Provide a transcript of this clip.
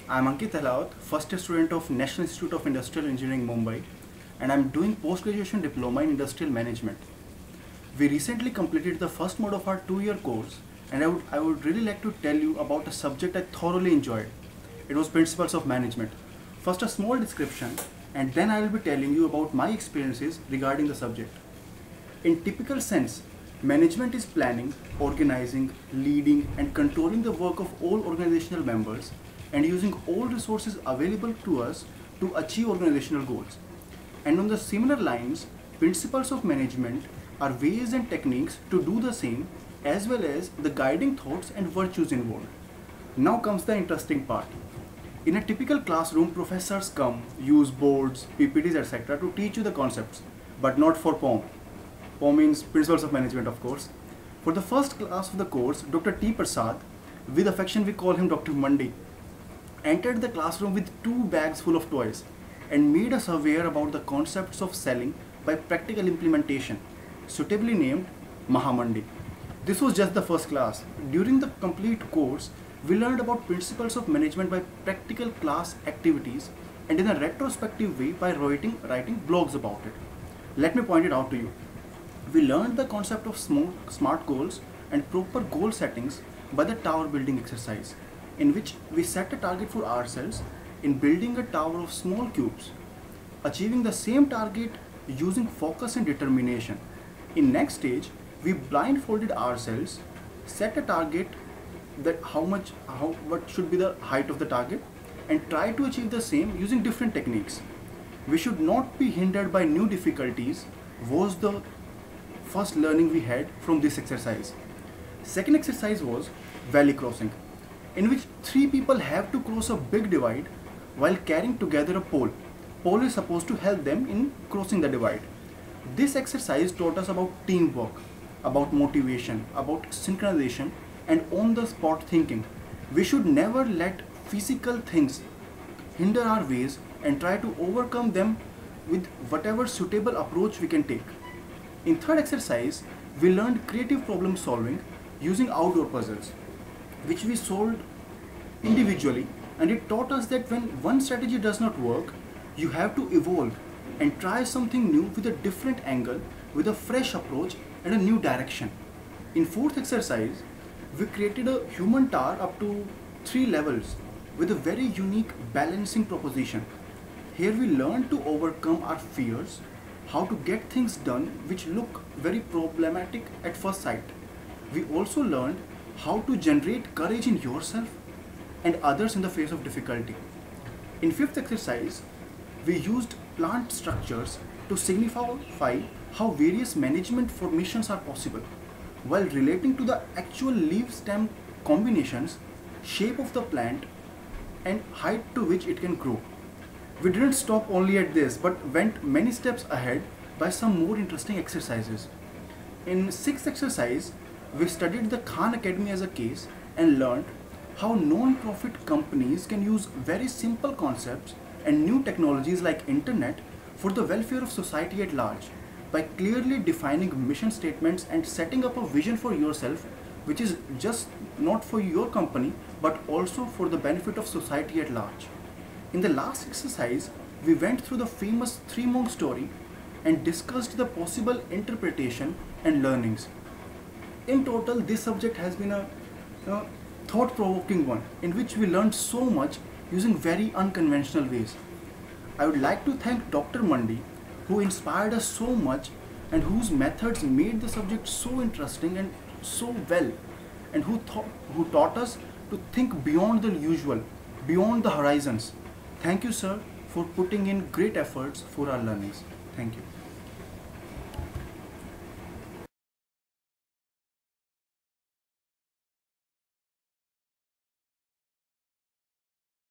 I'm Ankit, first year student of National Institute of Industrial Engineering, Mumbai, and I'm doing post-graduation diploma in industrial management. We recently completed the first mode of our 2-year course, and I would really like to tell you about a subject I thoroughly enjoyed. It was Principles of Management. First, a small description, and then I will be telling you about my experiences regarding the subject. In typical sense, management is planning, organizing, leading, and controlling the work of all organizational members and using all resources available to us to achieve organizational goals. And on the similar lines, principles of management are ways and techniques to do the same, as well as the guiding thoughts and virtues involved. Now comes the interesting part. In a typical classroom, professors come, use boards, PPTs, etc. to teach you the concepts, but not for POM. POM means Principles of Management, of course. For the first class of the course, Dr. T. Prasad, with affection we call him Dr. Mandi, entered the classroom with 2 bags full of toys and made us aware about the concepts of selling by practical implementation, suitably named Mahamandi. This was just the first class. During the complete course, we learned about principles of management by practical class activities and in a retrospective way by writing blogs about it. Let me point it out to you. We learned the concept of smart goals and proper goal settings by the tower building exercise, in which we set a target for ourselves in building a tower of small cubes, achieving the same target using focus and determination. In next stage, we blindfolded ourselves, set a target that what should be the height of the target, and try to achieve the same using different techniques. We should not be hindered by new difficulties was the first learning we had from this exercise. Second exercise was valley crossing, in which 3 people have to cross a big divide while carrying together a pole. Pole is supposed to help them in crossing the divide. This exercise taught us about teamwork, about motivation, about synchronization, and on-the-spot thinking. We should never let physical things hinder our ways and try to overcome them with whatever suitable approach we can take. In third exercise, we learned creative problem solving using outdoor puzzles, which we solved individually, and it taught us that when one strategy does not work, you have to evolve and try something new with a different angle, with a fresh approach and a new direction. In fourth exercise, we created a human tower up to 3 levels with a very unique balancing proposition. Here we learned to overcome our fears, how to get things done which look very problematic at first sight. We also learned how to generate courage in yourself and others in the face of difficulty. In fifth exercise, we used plant structures to signify how various management formations are possible, while relating to the actual leaf-stem combinations, shape of the plant, and height to which it can grow. We didn't stop only at this, but went many steps ahead by some more interesting exercises. In sixth exercise, we studied the Khan Academy as a case and learned how non-profit companies can use very simple concepts and new technologies like internet for the welfare of society at large by clearly defining mission statements and setting up a vision for yourself, which is just not for your company but also for the benefit of society at large. In the last exercise, we went through the famous 3-monk story and discussed the possible interpretation and learnings. In total, this subject has been a thought-provoking one in which we learned so much using very unconventional ways. I would like to thank Dr. Mandi, who inspired us so much and whose methods made the subject so interesting and so well, and who taught us to think beyond the usual, beyond the horizons. Thank you, sir, for putting in great efforts for our learnings. Thank you.